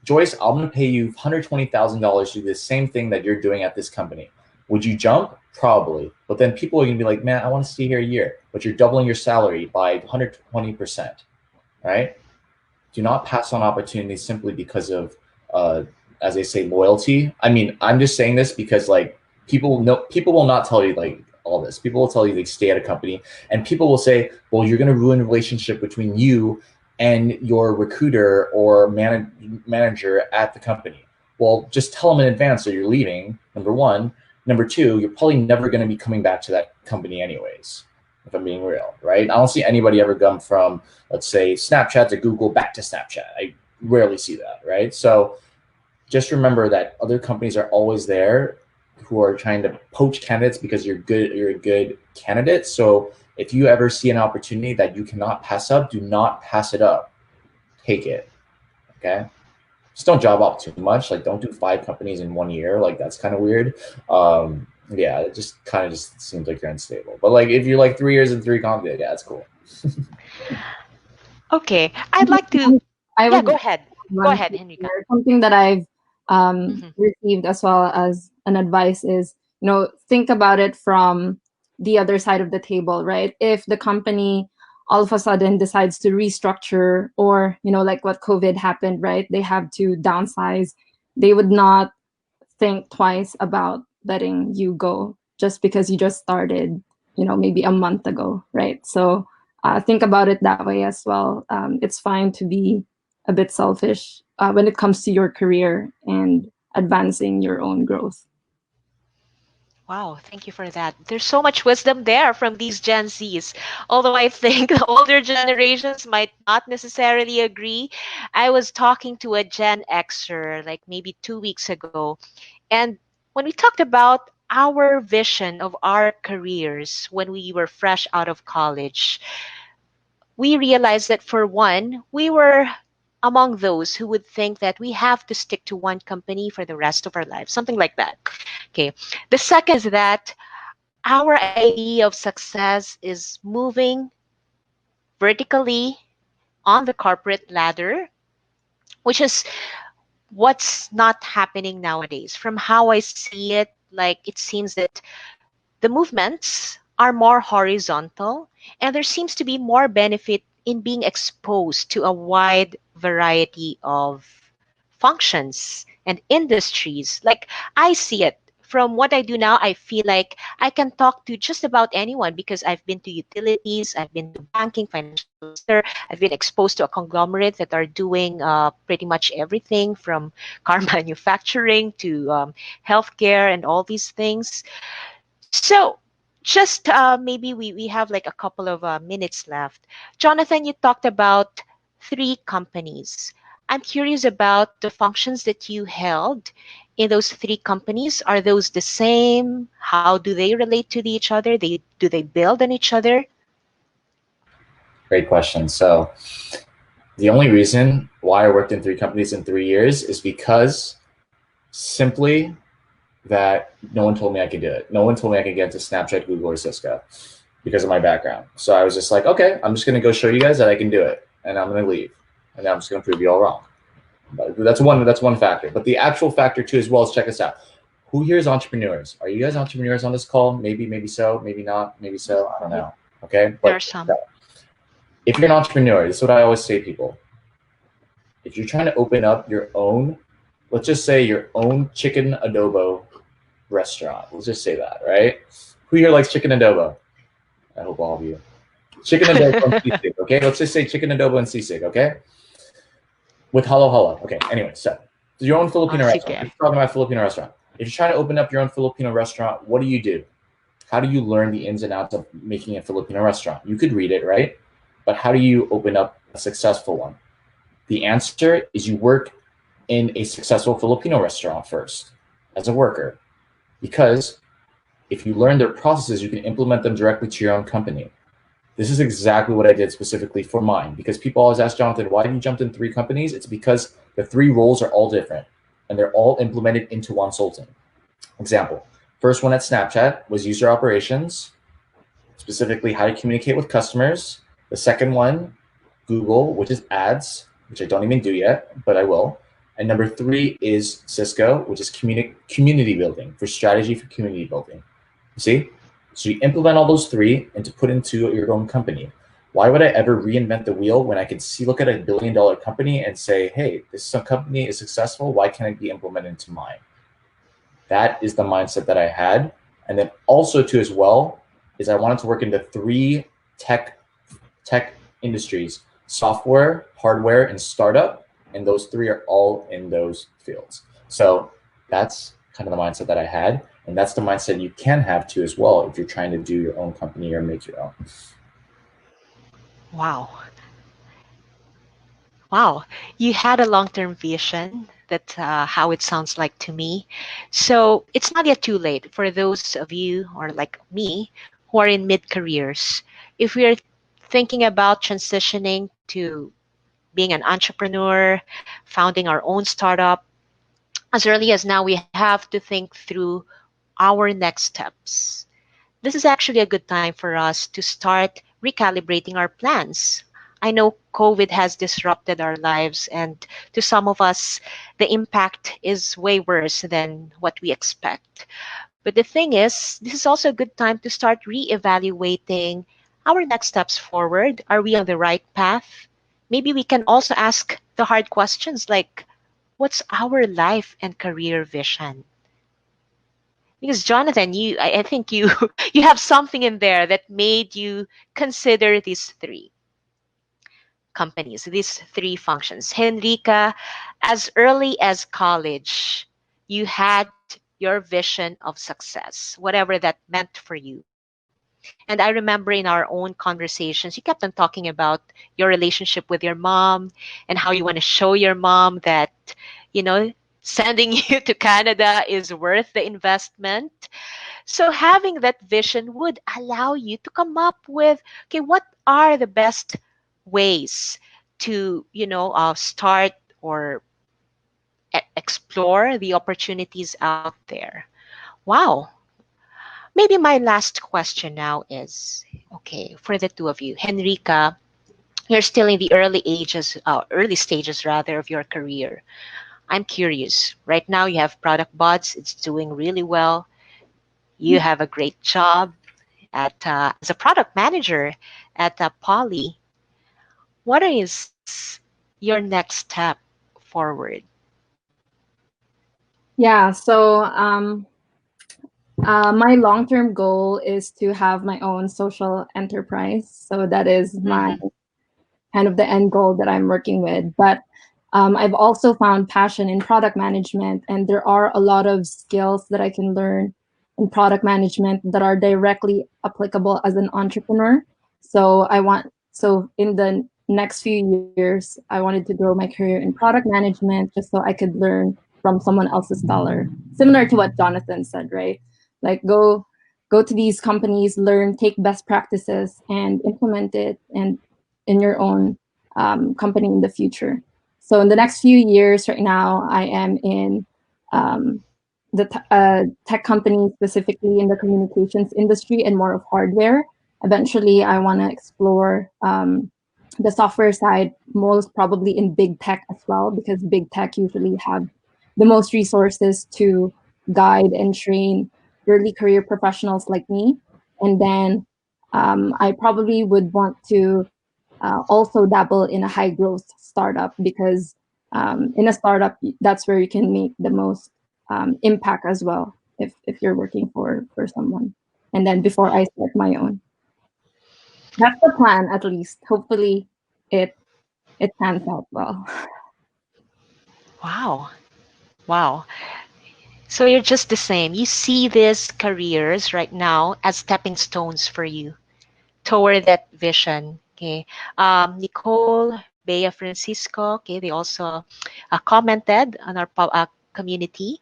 [SPEAKER 2] Joyce, I'm gonna pay you $120,000 to do the same thing that you're doing at this company. Would you jump? Probably. But then people are going to be like, man, I want to stay here a year. But you're doubling your salary by 120%, right? Do not pass on opportunities simply because of, as they say, loyalty. I mean, I'm just saying this because like people will not tell you like all this. People will tell you they stay at a company, and people will say, well, you're going to ruin a relationship between you and your recruiter or manager at the company. Well, just tell them in advance that you're leaving, number one. Number two, you're probably never going to be coming back to that company anyways, if I'm being real, right? I don't see anybody ever come from, let's say, Snapchat to Google back to Snapchat. I rarely see that, right? So just remember that other companies are always there who are trying to poach candidates because you're a good candidate. So if you ever see an opportunity that you cannot pass up, do not pass it up. Take it, okay? Just don't job hop too much. Like, don't do 5 companies in 1 year. Like, that's kind of weird. Yeah, it just kind of just seems like you're unstable. But like, if you're like 3 years in 3 companies, yeah, that's cool.
[SPEAKER 1] Okay, I'd like to.
[SPEAKER 3] I
[SPEAKER 1] Yeah,
[SPEAKER 3] would
[SPEAKER 1] go ahead. Go ahead, Henrika.
[SPEAKER 3] something that I've
[SPEAKER 1] Mhm.
[SPEAKER 3] received as well as an advice is, think about it from the other side of the table, right? If the company all of a sudden decides to restructure, or like what COVID happened, right? They have to downsize. They would not think twice about letting you go just because you just started, maybe a month ago, right? So think about it that way as well. It's fine to be a bit selfish when it comes to your career and advancing your own growth.
[SPEAKER 1] Wow, thank you for that. There's so much wisdom there from these Gen Zs. Although I think the older generations might not necessarily agree. I was talking to a Gen Xer like maybe 2 weeks ago, and when we talked about our vision of our careers when we were fresh out of college, we realized that for one, we were among those who would think that we have to stick to one company for the rest of our lives, something like that. Okay. The second is that our idea of success is moving vertically on the corporate ladder, which is what's not happening nowadays. From how I see it, like it seems that the movements are more horizontal, and there seems to be more benefit in being exposed to a wide variety of functions and industries. Like I see it from what I do now, I feel like I can talk to just about anyone because I've been to utilities, I've been to banking, financial sector, I've been exposed to a conglomerate that are doing pretty much everything from car manufacturing to healthcare and all these things. So, just maybe we have like a couple of minutes left. Jonathan, you talked about 3 companies. I'm curious about the functions that you held in those 3 companies. Are those the same? How do they relate to each other? Do they build on each other?
[SPEAKER 2] Great question. So the only reason why I worked in 3 companies in 3 years is because simply that no one told me I could do it. No one told me I could get into Snapchat, Google, or Cisco because of my background. So I was just like, okay, I'm just going to go show you guys that I can do it, and I'm going to leave, and I'm just going to prove you all wrong. But that's one factor. But the actual factor too, as well, is check this out. Who here is entrepreneurs? Are you guys entrepreneurs on this call? Maybe so, maybe not, maybe so. I don't know. Okay,
[SPEAKER 1] There are
[SPEAKER 2] but
[SPEAKER 1] some.
[SPEAKER 2] if you're an entrepreneur, this is what I always say to people. If you're trying to open up your own, let's just say your own chicken adobo restaurant. Let's just say that, right? Who here likes chicken adobo? I hope all of you. Chicken adobo and sisig, okay? Let's just say chicken adobo and sisig, okay? With halo halo. Okay, anyway, so your own Filipino restaurant. We're talking about Filipino restaurant. If you're trying to open up your own Filipino restaurant, what do? How do you learn the ins and outs of making a Filipino restaurant? You could read it, right? But how do you open up a successful one? The answer is you work in a successful Filipino restaurant first as a worker. Because if you learn their processes, you can implement them directly to your own company. This is exactly what I did specifically for mine, because people always ask, Jonathan, why did you jump in 3 companies? It's because the 3 roles are all different and they're all implemented into Wonsulting. Example, first one at Snapchat was user operations, specifically how to communicate with customers. The second one, Google, which is ads, which I don't even do yet, but I will. And number 3 is Cisco, which is community building, for strategy for community building. You see? So you implement all those 3 and to put into your own company. Why would I ever reinvent the wheel when I could look at a $1 billion company and say, hey, this company is successful, why can't it be implemented into mine? That is the mindset that I had. And then also too as well is I wanted to work into 3 tech industries: software, hardware, and startup. And those 3 are all in those fields. So that's kind of the mindset that I had. And that's the mindset you can have too as well if you're trying to do your own company or make your own.
[SPEAKER 1] Wow. Wow. You had a long-term vision. That's how it sounds like to me. So it's not yet too late for those of you or like me who are in mid-careers. If we're thinking about transitioning to being an entrepreneur, founding our own startup, as early as now, we have to think through our next steps. This is actually a good time for us to start recalibrating our plans. I know COVID has disrupted our lives, and to some of us, the impact is way worse than what we expect. But the thing is, this is also a good time to start reevaluating our next steps forward. Are we on the right path? Maybe we can also ask the hard questions like, what's our life and career vision? Because Jonathan, I think you you have something in there that made you consider these three companies, these three functions. Henrika, as early as college, you had your vision of success, whatever that meant for you. And I remember in our own conversations, you kept on talking about your relationship with your mom and how you want to show your mom that, you know, sending you to Canada is worth the investment. So having that vision would allow you to come up with, okay, what are the best ways to, start or explore the opportunities out there. Wow. Maybe my last question now is, okay, for the two of you, Henrika, you're still in the early stages rather of your career. I'm curious. Right now, you have product bots. It's doing really well. You have a great job at as a product manager at Poly. What is your next step forward?
[SPEAKER 3] Yeah, so my long-term goal is to have my own social enterprise. So that is my
[SPEAKER 1] Mm-hmm.
[SPEAKER 3] kind of the end goal that I'm working with. But I've also found passion in product management, and there are a lot of skills that I can learn in product management that are directly applicable as an entrepreneur. So in the next few years, I wanted to grow my career in product management just so I could learn from someone else's dollar. Similar to what Jonathan said, right? Like go to these companies, learn, take best practices, and implement it and in your own company in the future. So in the next few years, right now, I am in um, the tech company, specifically in the communications industry and more of hardware. Eventually, I want to explore the software side, most probably in big tech as well, because big tech usually have the most resources to guide and train early career professionals like me. And then I probably would want to also dabble in a high growth startup because in a startup, that's where you can make the most impact as well if you're working for someone. And then before I start my own. That's the plan, at least. Hopefully it it pans out well.
[SPEAKER 1] Wow. Wow. So you're just the same. You see these careers right now as stepping stones for you toward that vision. Okay. Nicole, Bea Francisco, okay, they also commented on our community.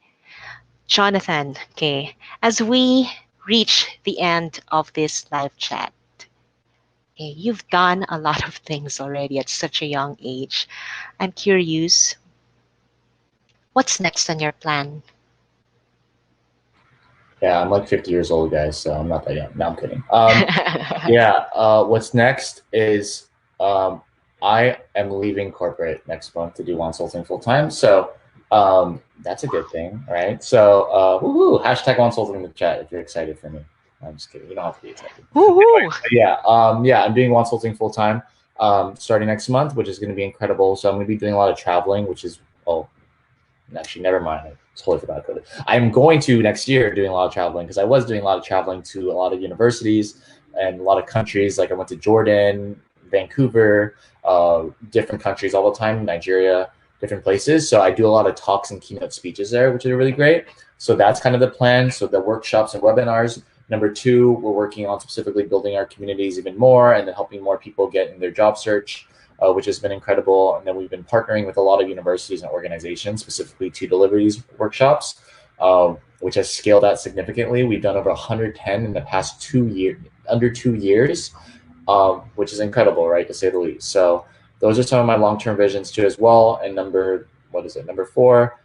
[SPEAKER 1] Jonathan, okay, as we reach the end of this live chat, okay, you've done a lot of things already at such a young age. I'm curious, what's next on your plan?
[SPEAKER 2] Yeah, I'm like 50 years old, guys, so I'm not that young. No, I'm kidding. Yeah, what's next is I am leaving corporate next month to do Wonsulting full time. So that's a good thing, right? So woohoo, hashtag Wonsulting in the chat if you're excited for me. I'm just kidding. You don't have to be excited.
[SPEAKER 1] Woohoo!
[SPEAKER 2] Yeah, yeah, I'm doing Wonsulting full time starting next month, which is going to be incredible. So I'm going to be doing a lot of traveling, which is actually, never mind. I totally forgot about it. I'm going to next year doing a lot of traveling because I was doing a lot of traveling to a lot of universities and a lot of countries. Like I went to Jordan, Vancouver, different countries all the time, Nigeria, different places. So I do a lot of talks and keynote speeches there, which are really great. So that's kind of the plan. So the workshops and webinars. Number two, we're working on specifically building our communities even more and then helping more people get in their job search, which has been incredible. And then we've been partnering with a lot of universities and organizations, specifically to deliver these workshops, which has scaled out significantly. We've done over 110 in the past 2 years, under 2 years, which is incredible, right, to say the least. So those are some of my long-term visions too as well. And number four,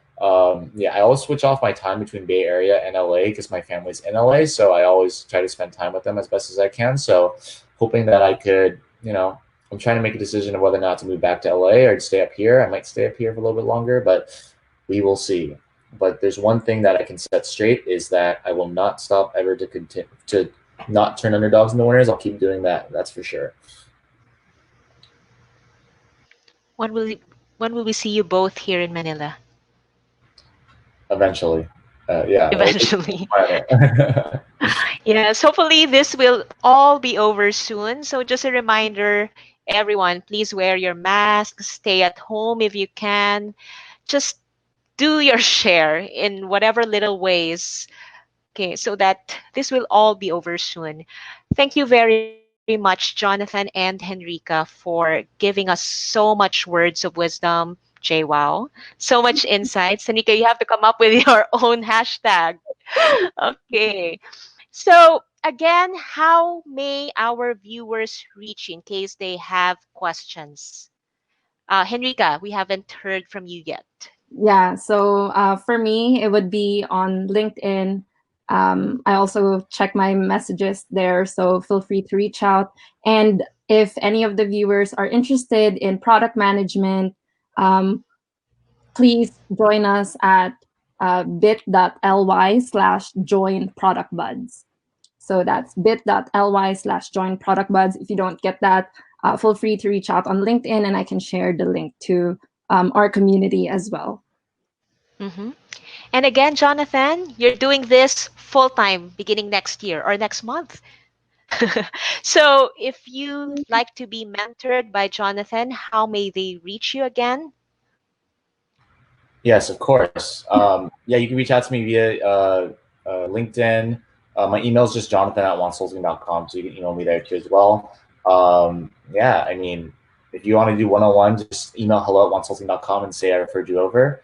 [SPEAKER 2] yeah, I always switch off my time between Bay Area and LA because my family's in LA. So I always try to spend time with them as best as I can. So hoping that I could, I'm trying to make a decision of whether or not to move back to LA or to stay up here. I might stay up here for a little bit longer, but we will see. But there's one thing that I can set straight is that I will not stop ever to continue to not turn underdogs into winners. I'll keep doing that. That's for sure.
[SPEAKER 1] When will when will we see you both here in Manila?
[SPEAKER 2] Eventually. Yeah.
[SPEAKER 1] Eventually. Yes, hopefully this will all be over soon. So just a reminder, everyone, please wear your mask, stay at home if you can. Just do your share in whatever little ways. Okay, so that this will all be over soon. Thank you very much, Jonathan and Henrika, for giving us so much words of wisdom. JWoww. So much insights. Henrika, you have to come up with your own hashtag. Okay. So, again, how may our viewers reach you in case they have questions? Henrika, we haven't heard from you yet.
[SPEAKER 3] Yeah, so for me, it would be on LinkedIn. I also check my messages there, so feel free to reach out. And if any of the viewers are interested in product management, please join us at bit.ly/join product buds. So that's bit.ly/join product buds. If you don't get that, feel free to reach out on LinkedIn and I can share the link to our community as well.
[SPEAKER 1] Mm-hmm. And again, Jonathan, you're doing this full time beginning next year or next month. So if you'd like to be mentored by Jonathan, how may they reach you again?
[SPEAKER 2] Yes, of course. Yeah, you can reach out to me via LinkedIn. My email is just jonathan@wonsulting.com, so you can email me there too as well. Yeah, I mean, if you want to do one-on-one, just email hello@wonsulting.com and say I referred you over.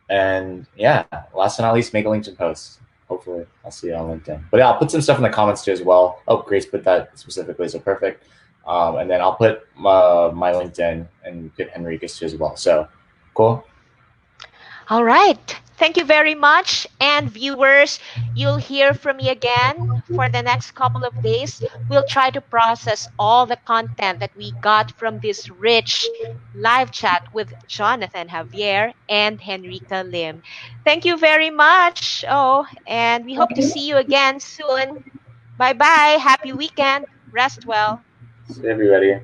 [SPEAKER 2] And yeah, last but not least, make a LinkedIn post. Hopefully, I'll see you on LinkedIn. But yeah, I'll put some stuff in the comments too as well. Oh, Grace put that specifically, so perfect. And then I'll put my LinkedIn and get Henrika's too as well. So cool.
[SPEAKER 1] All right. Thank you very much. And viewers, you'll hear from me again for the next couple of days. We'll try to process all the content that we got from this rich live chat with Jonathan Javier and Henrika Lim. Thank you very much. Oh, and we hope to see you again soon. Bye bye. Happy weekend. Rest well.
[SPEAKER 2] See everybody.